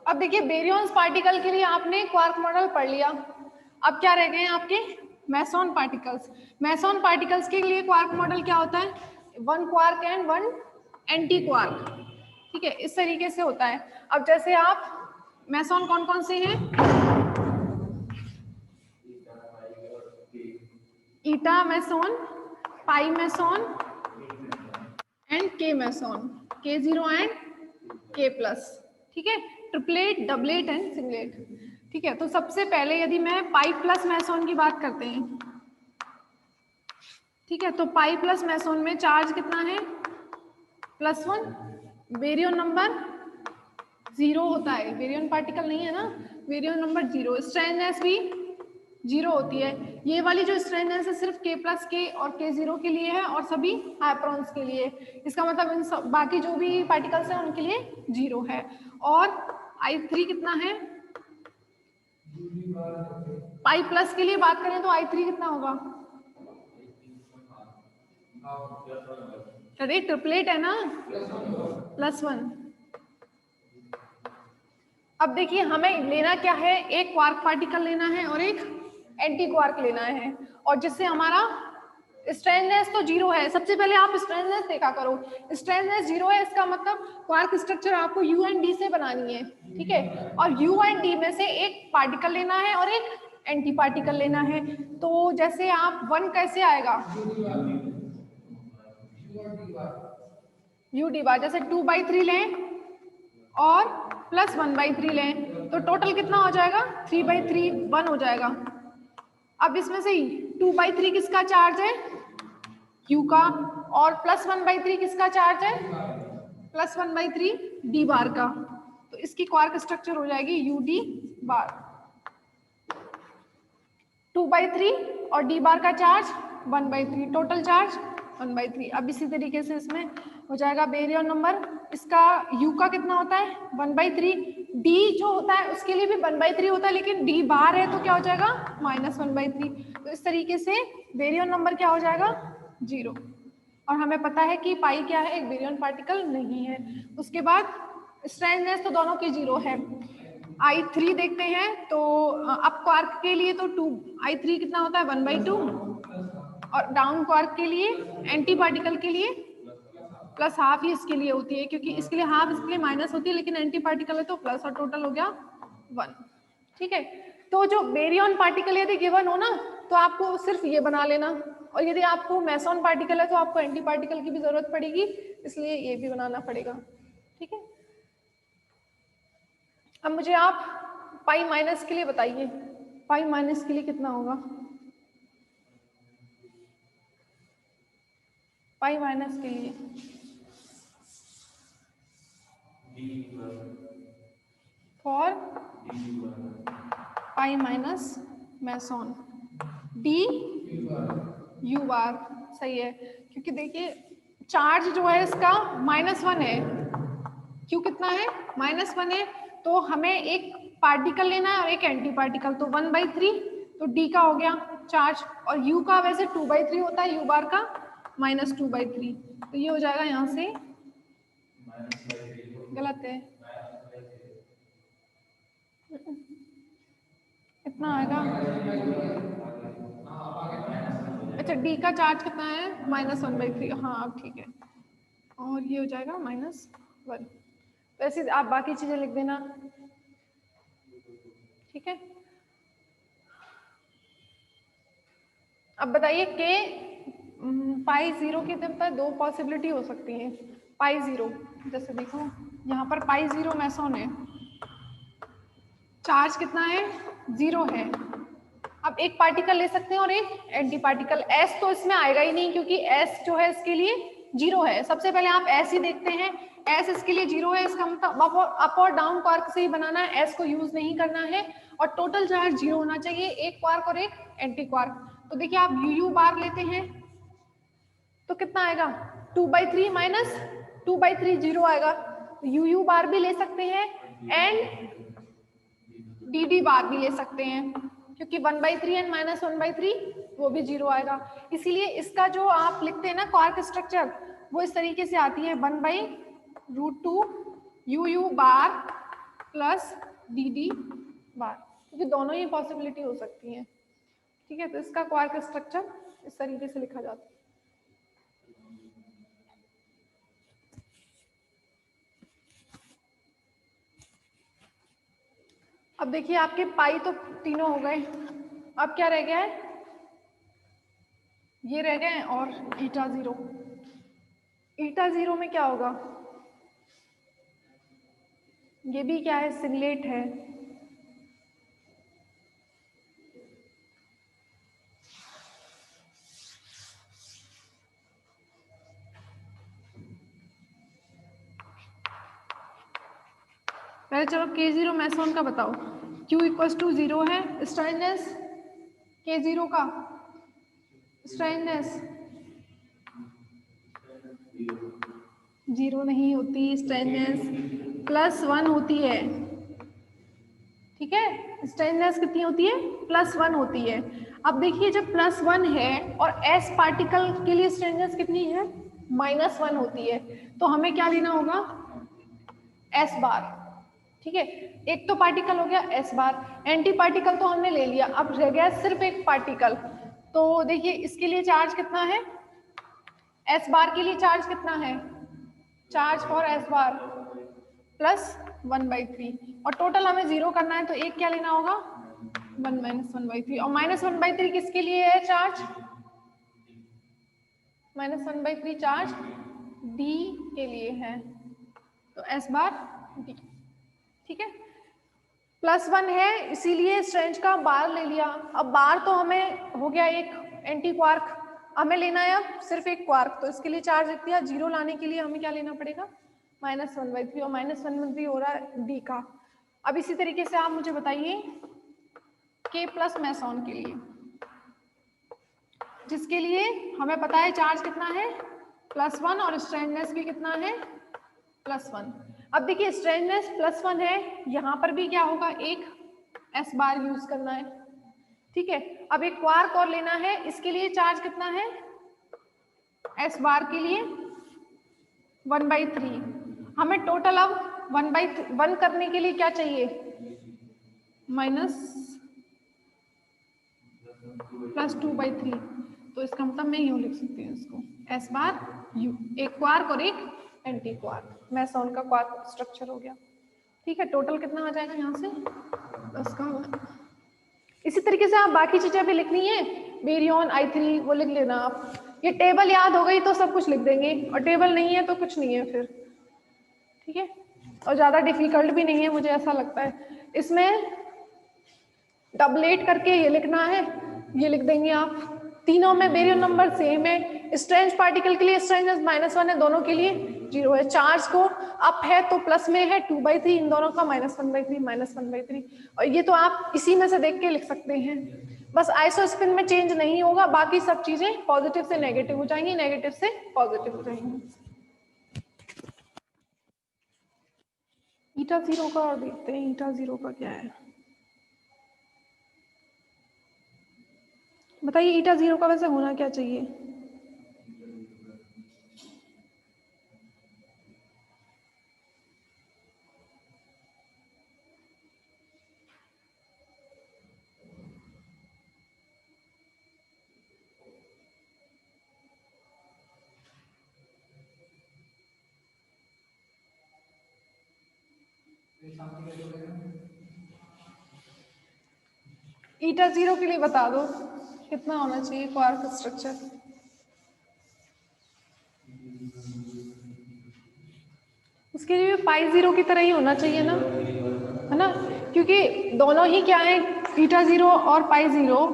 अब देखिए बेरियंस पार्टिकल के लिए आपने क्वार्क मॉडल पढ़ लिया, अब क्या रह गए हैं आपके मेसॉन पार्टिकल्स। मेसॉन पार्टिकल्स के लिए क्वार्क मॉडल क्या होता है, 1 क्वार्क एंड 1 एंटी क्वार्क, ठीक है, इस तरीके से होता है। अब जैसे आप मेसॉन कौन कौन से हैं, ईटा मेसॉन, पाई मेसॉन एंड के मेसॉन, K0 एंड K+, ठीक है, ट्रिपलेट, डबलेट एंड सिंगलेट, ठीक है। तो सबसे पहले यदि मैं पाई प्लस मेसॉन की बात करते हैं, ठीक है, तो पाई प्लस मेसॉन में चार्ज कितना है, +1, बेरियन नंबर 0 होता है, बेरियन पार्टिकल नहीं है ना, बेरियन नंबर 0, स्ट्रेननेस भी 0 होती है। ये वाली जो स्ट्रेननेस है सिर्फ K+K और K0 के लिए है और सभी हाइप्रॉन्स के लिए, इसका मतलब इन सब बाकी जो भी पार्टिकल्स हैं उनके लिए 0 है। और I3 कितना है, पाई प्लस के लिए बात करें तो I3 कितना होगा, अरे ट्रिपलेट है ना, +1। अब देखिए हमें लेना क्या है, एक क्वार्क पार्टिकल लेना है और एक एंटी क्वार्क लेना है, और जिससे हमारा स्ट्रेननेस तो 0 है। सबसे पहले आप स्ट्रेननेस देखा करो, स्ट्रेननेस 0 है, इसका मतलब क्वार्क स्ट्रक्चर आपको U एंड D से बनानी है, ठीक है, और U एंड D में से एक पार्टिकल लेना है और एक एंटी पार्टिकल लेना है। तो जैसे आप 1 कैसे आएगा, U D बार, जैसे 2/3 लें और +1/3 लें तो टोटल कितना हो जाएगा, 3/3, 1 हो जाएगा। अब इसमें से 2/3 किसका चार्ज है, Q का, और +1/3 किसका चार्ज है, +1/3 D बार का, तो इसकी क्वार्क स्ट्रक्चर हो जाएगी UD बार। 2/3 और D बार का चार्ज 1/3, टोटल चार्ज 1/3। अब इसी तरीके से इसमें हो जाएगा बेरियन नंबर, इसका U का कितना होता है 1/3, D जो होता है उसके लिए भी 1/3 होता है, लेकिन D बार है तो क्या हो जाएगा -1/3। तो इस तरीके से बेरियन नंबर क्या हो जाएगा 0, और हमें पता है कि पाई क्या है, एक बेरियन पार्टिकल नहीं है। उसके बाद स्ट्रेननेस तो दोनों की 0 है। I3 देखते हैं तो अप क्वार्क के लिए तो 2, I3 कितना होता है 1/2, और डाउन क्वार्क के लिए एंटी पार्टिकल के लिए +½ ही इसके लिए होती है, क्योंकि इसके लिए ½ इसके लिए माइनस होती है, लेकिन एंटी पार्टिकल है तो प्लस, और टोटल हो गया 1, ठीक है। तो जो बेरियन पार्टिकल यदि गिवन हो ना तो आपको सिर्फ ये बना लेना, और यदि आपको मेसॉन पार्टिकल है तो आपको एंटी पार्टिकल की भी जरूरत पड़ेगी, इसलिए ये भी बनाना पड़ेगा, ठीक है। अब मुझे आप पाई माइनस के लिए बताइए, पाई माइनस के लिए कितना होगा, पाई माइनस के लिए for pi minus meson D U बार, सही है, क्योंकि देखिए चार्ज जो है इसका -1 है, Q कितना है -1 है, तो हमें एक पार्टिकल लेना है और एक एंटी पार्टिकल, तो 1/3, तो D का हो गया चार्ज, और U का वैसे 2/3 होता है, U बार का -2/3, तो ये हो जाएगा यहाँ से गलत है, इतना आएगा, अच्छा D का चार्ज कितना है -1/3, हाँ अब ठीक है, और ये हो जाएगा -1। वैसे आप बाकी चीजें लिख देना, ठीक है। अब बताइए कि पाई 0 की तरफ 2 पॉसिबिलिटी हो सकती है। पाई 0, जैसे देखो यहाँ पर पाई 0 मेसॉन है, चार्ज कितना है 0 है। अब एक पार्टिकल ले सकते हैं और एक एंटी पार्टिकल, S तो इसमें आएगा ही नहीं क्योंकि S जो है इसके लिए 0 है। सबसे पहले आप S ही देखते हैं, S इसके लिए 0 है, इसका मतलब अप और डाउन क्वार्क से ही बनाना है, S को यूज नहीं करना है, और टोटल चार्ज 0 होना चाहिए, एक क्वार्क और एक एंटी क्वार्क। तो देखिए आप UU बार लेते हैं तो कितना आएगा 2/3 माइनस 2/3 0 आएगा, UU बार भी ले सकते हैं एंड DD बार भी ले सकते हैं, क्योंकि 1/3 एंड -1/3 वो भी 0 आएगा। इसीलिए इसका जो आप लिखते हैं ना क्वार्क स्ट्रक्चर, वो इस तरीके से आती है 1/√2 UU बार प्लस DD बार, क्योंकि दोनों ही पॉसिबिलिटी हो सकती है। ठीक है, तो इसका क्वार्क स्ट्रक्चर इस तरीके से लिखा जाता है। अब देखिए आपके पाई तो तीनों हो गए, अब क्या रह गया है, ये रह गए और ईटा जीरो। ईटा जीरो में क्या होगा, ये भी क्या है, सिंगलेट है। पहले चलो K0 मैसोन का बताओ। Q = 0 है, स्ट्रेननेस K0 का स्ट्रेननेस 0 नहीं होती, स्ट्रेननेस +1 होती है। ठीक है, स्ट्रेननेस कितनी होती है, +1 होती है। अब देखिए जब +1 है और S पार्टिकल के लिए स्ट्रेननेस कितनी है, -1 होती है, तो हमें क्या लेना होगा, S बार। ठीक है, एक तो पार्टिकल हो गया S बार, एंटी पार्टिकल तो हमने ले लिया, अब रह गया सिर्फ एक पार्टिकल। तो देखिए इसके लिए चार्ज कितना है, S बार के लिए चार्ज कितना है, चार्ज फॉर S बार +1/3, और टोटल हमें 0 करना है, तो एक क्या लेना होगा, 1 - 1/3, और -1/3 किसके लिए है चार्ज, -1/3 चार्ज D के लिए है, तो S बार D। ठीक है, +1 है इसीलिए स्ट्रेंथ का बार ले लिया। अब बार तो हमें हो गया एक एंटी क्वार्क, हमें लेना है अब सिर्फ एक क्वार्क, तो इसके लिए चार्ज लिख दिया। 0 लाने के लिए हमें क्या लेना पड़ेगा, -1/3, और -1/3 हो रहा है D का। अब इसी तरीके से आप मुझे बताइए K+ मैसॉन के लिए, जिसके लिए हमें पता है चार्ज कितना है, +1, और स्ट्रेननेस भी कितना है, +1। अब देखिए स्ट्रेननेस +1 है, यहाँ पर भी क्या होगा, एक S बार यूज करना है। ठीक है, अब एक क्वार्क और लेना है, इसके लिए चार्ज कितना है, S बार के लिए 1/3। हमें टोटल अब 1/1 करने के लिए क्या चाहिए, +2/3, तो इसका मतलब मैं यूं लिख सकती हूँ इसको, S बार U, एक क्वार्क और एक एंटी क्वार्क, मैसॉन का क्वार्क स्ट्रक्चर हो गया। ठीक है, टोटल कितना आ जाएगा यहाँ से, 10 का। इसी तरीके से आप बाकी चीजें भी लिखनी है, बेरियन I3 वो लिख लेना आप, ये टेबल याद हो गई तो सब कुछ लिख देंगे, और टेबल नहीं है तो कुछ नहीं है फिर। ठीक है, और ज्यादा डिफिकल्ट भी नहीं है मुझे ऐसा लगता है। इसमें डबलेट करके ये लिखना है, ये लिख देंगे आप। तीनों में बेरियन नंबर सेम है, स्ट्रेंज पार्टिकल के लिए स्ट्रेंज -1 है, दोनों के लिए 0 है। चार्ज को अप है तो प्लस में है 2/3, इन दोनों का -1/3 -1/3, और ये तो आप इसी में से देख के लिख सकते हैं। बस आइसोस्पिन में चेंज नहीं होगा, बाकी सब चीजें पॉजिटिव से नेगेटिव हो जाएंगी, नेगेटिव से पॉजिटिव हो जाएंगी। ईटा 0 का और देखते हैं, ईटा 0 का क्या है, बताइए ईटा 0 का वैसे होना क्या चाहिए। ईटा 0 के लिए बता दो कितना होना चाहिए क्वार्क स्ट्रक्चर। उसके लिए π0 की तरह ही होना चाहिए ना, है ना, क्योंकि दोनों ही क्या है, ईटा 0 और π0,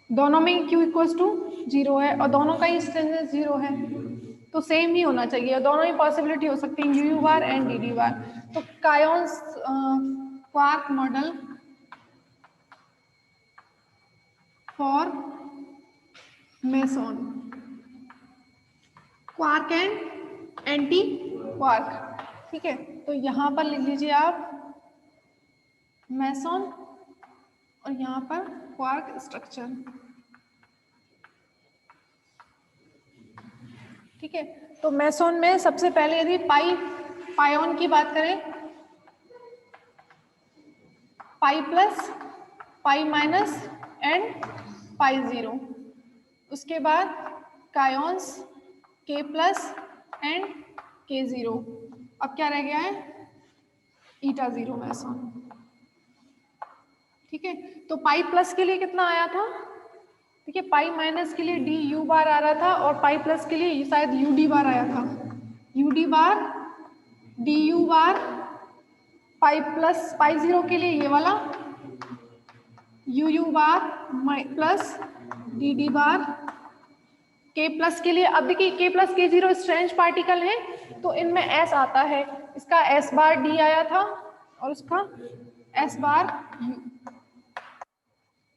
दोनों में Q = 0 है, और दोनों का ही स्ट्रेंथ 0 है, तो सेम ही होना चाहिए, और दोनों ही पॉसिबिलिटी हो सकती है, UU bar and DD bar. तो kaons quark model for meson, quark and antiquark. ठीक है, तो यहाँ पर लिख लीजिए आप मेसॉन, और यहाँ पर क्वार्क स्ट्रक्चर। ठीक है, तो मेसोन में सबसे पहले यदि पायोन की बात करें, pi plus, pi minus and pi zero. उसके बाद कायोन्स के प्लस एंड के जीरो। अब क्या रह गया है, ईटा जीरो मेसोन। ठीक है, तो पाई प्लस के लिए कितना आया था, ठीक है, पाई माइनस के लिए डी यू बार आ रहा था और पाई प्लस के लिए शायद यू डी बार आया था, U D bar D you bar, pi plus pi zero के लिए ये वाला you you bar plus D D बार, के प्लस के लिए, अब देखिए के प्लस के जीरो स्ट्रेंज पार्टिकल है तो इनमें एस आता है, इसका एस बार डी आया था और उसका एस बार यू,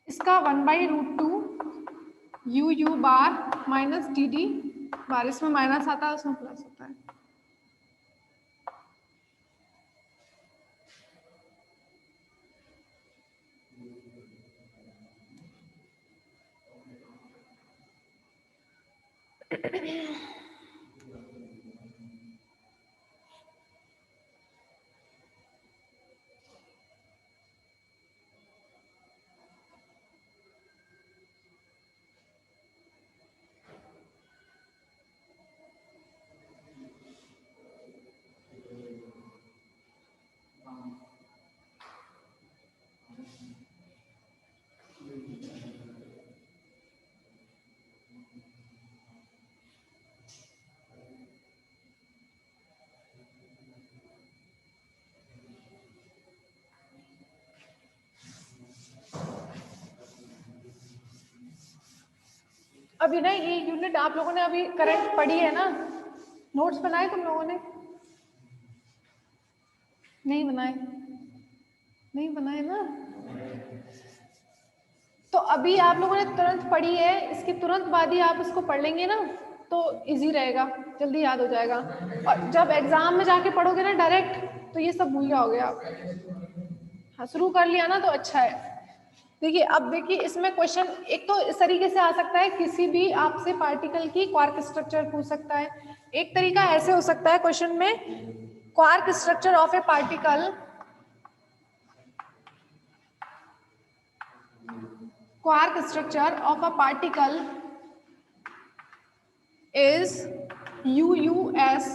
इसका 1/√2 you you bar minus D D बार, इसमें माइनस आता है उसमें प्लस होता है। अभी ना ये यूनिट आप लोगों ने अभी करंट पढ़ी है ना, नोट्स बनाए तुम लोगों ने, नहीं बनाए, नहीं बनाए ना, तो अभी आप लोगों ने तुरंत पढ़ी है, इसके तुरंत बाद ही आप इसको पढ़ लेंगे ना तो इजी रहेगा, जल्दी याद हो जाएगा। और जब एग्जाम में जाके पढ़ोगे ना डायरेक्ट तो ये सब भूल जाओगे आप। हाँ, शुरू कर लिया ना तो अच्छा है। देखिए अब देखिए इसमें क्वेश्चन एक तो इस तरीके से आ सकता है, किसी भी आपसे पार्टिकल की क्वार्क स्ट्रक्चर पूछ सकता है। एक तरीका ऐसे हो सकता है क्वेश्चन में, quark structure of A particle, quark structure of a particle is UUS,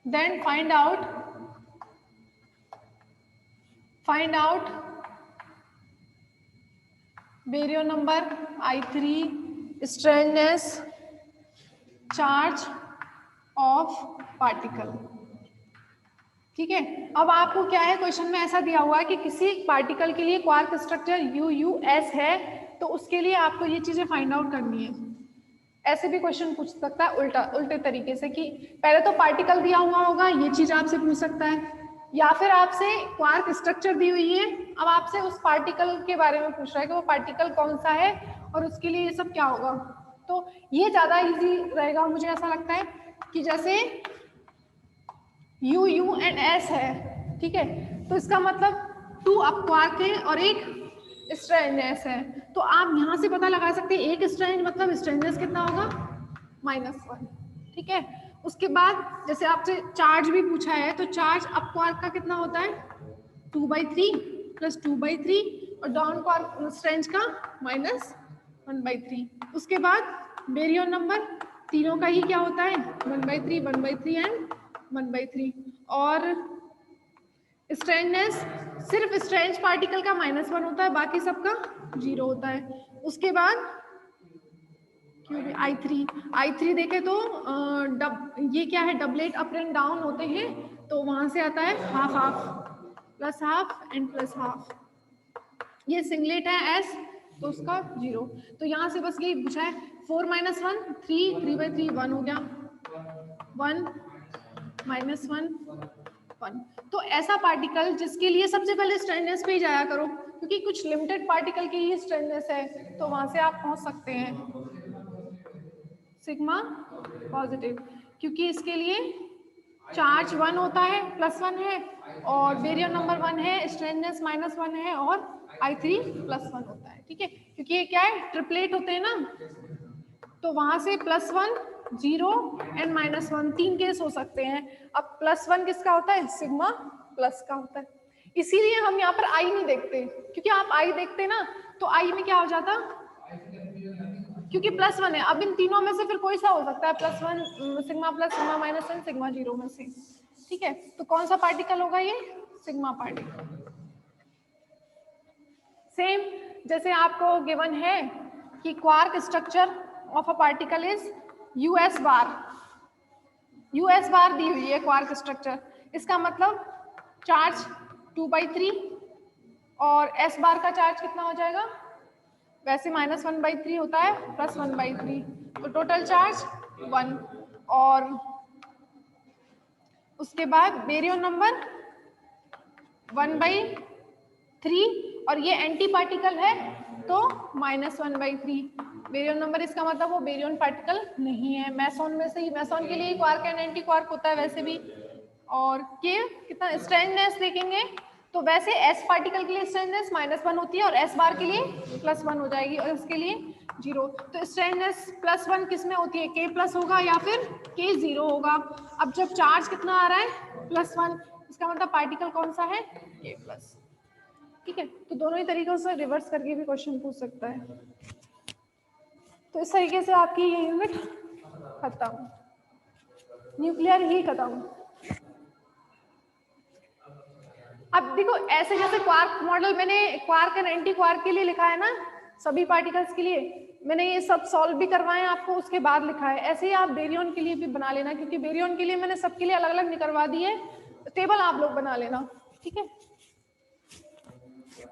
then find out baryon number I3, strangeness, charge of particle। ठीक है, अब आपको क्या है, क्वेश्चन में ऐसा दिया हुआ है कि किसी पार्टिकल के लिए क्वार्क स्ट्रक्चर UUS है तो उसके लिए आपको ये चीजें फाइंड आउट करनी है। ऐसे भी क्वेश्चन पूछ सकता है उल्टे तरीके से कि पहले तो पार्टिकल दिया हुआ होगा, ये चीज आपसे पूछ सकता है, या फिर आपसे क्वार्क स्ट्रक्चर दी हुई है, अब आपसे उस पार्टिकल के बारे में पूछ रहा है कि वो पार्टिकल कौन सा है और उसके लिए ये सब क्या होगा। तो ये ज्यादा इजी रहेगा, मुझे ऐसा लगता है कि जैसे यू यू एंड एस है, ठीक है, तो इसका मतलब 2 अप क्वार्क है और एक स्ट्रेंजनेस है, तो आप यहाँ से पता लगा सकते हैं एक स्ट्रेंज मतलब स्ट्रेंजनेस कितना होगा, -1। ठीक है, उसके बाद जैसे आपसे चार्ज भी पूछा है तो चार्ज अप क्वार्क का कितना होता है, 2/3 प्लस 2/3 और डाउन क्वार्क स्ट्रेंज का -1/3। उसके बाद बेरियन नंबर तीनों का ही क्या होता है, 1/3 1/3 एंड 1/3, और स्ट्रेंजनेस सिर्फ स्ट्रेंज पार्टिकल का -1 होता है, बाकी सबका 0 होता है। उसके बाद I3 देखें तो ये क्या है, डबलेट अप एंड डाउन होते हैं, तो वहां से आता है half half plus half and plus half. ये सिंगलेट है S तो उसका 0। तो यहाँ से बस यही पूछा है, 4 - 1 3, 3/3 1 हो गया, 1 -1 1। तो ऐसा पार्टिकल जिसके लिए सबसे पहले स्ट्रेंजनेस पे ही जाया करो, क्योंकि कुछ लिमिटेड पार्टिकल की ही स्ट्रेंजनेस है तो वहां से आप पहुंच सकते हैं सिग्मा पॉजिटिव, क्योंकि इसके लिए चार्ज 1 होता है, +1 है, और बेरियम नंबर 1 है, स्ट्रेंजनेस -1 है, और I3 +1 होता है। ठीक है, क्योंकि ये क्या है, ट्रिपलेट होते हैं ना, तो वहां से +1 0 एंड -1, 3 केस हो सकते हैं। अब +1 किसका होता है? सिग्मा प्लस का होता है। इसीलिए हम यहाँ पर आई नहीं देखते, क्योंकि आप आई देखते ना तो आई में क्या हो जाता, क्योंकि +1 है। अब इन तीनों में से फिर कोई सा हो सकता है, +1 सिग्मा प्लस सिग्मा -1 सिग्मा 0 में से। ठीक है, तो कौन सा पार्टिकल होगा ये? Sigma particle. सेम जैसे आपको गिवन है कि quark structure of a particle is US bar. US बार दी हुई है क्वार्क स्ट्रक्चर, इसका मतलब चार्ज 2/3 और S बार का चार्ज कितना हो जाएगा? वैसे -1/3 होता है +1/3, तो टोटल चार्ज 1। और उसके बाद बेरियन नंबर 1/3 और ये एंटी पार्टिकल है तो -1/3। बेरियन नंबर इसका मतलब वो बेरियन पार्टिकल नहीं है। मैसोन में से ही, मैसोन के लिए क्वार्क एंड एंटी क्वार्क होता है वैसे भी। और के कितना स्ट्रेंथनेस देखेंगे तो वैसे S पार्टिकल के लिए स्ट्रेंथनेस -1 होती है और S बार के लिए +1 हो जाएगी और इसके लिए 0। तो स्ट्रेंथनेस +1 किस में होती है? K+ होगा या फिर K0 होगा। अब जब चार्ज कितना आ रहा है? +1, इसका मतलब पार्टिकल कौन सा है? K+। ठीक है, तो दोनों ही तरीकों से रिवर्स करके भी क्वेश्चन पूछ सकता है। तो इस तरीके से आपकी ये यूनिट खत्म, न्यूक्लियर ही खत्म। अब देखो ऐसे जैसे क्वार्क मॉडल मैंने क्वार्क एंड एंटी क्वार्क के लिए लिखा है ना, सभी पार्टिकल्स के लिए मैंने ये सब सॉल्व भी करवाए आपको, उसके बाद लिखा है। ऐसे ही आप बेरियन के लिए भी बना लेना, क्योंकि बेरियन के लिए मैंने सबके लिए अलग अलग निकलवा दी है, टेबल आप लोग बना लेना। ठीक है,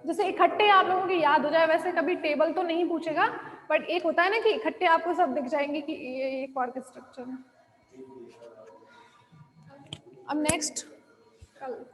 जैसे इकट्ठे आप लोगों की याद हो जाए, वैसे कभी टेबल तो नहीं पूछेगा, बट एक होता है ना कि इकट्ठे आपको सब दिख जाएंगे कि ये क्वार्क स्ट्रक्चर है। अब नेक्स्ट कल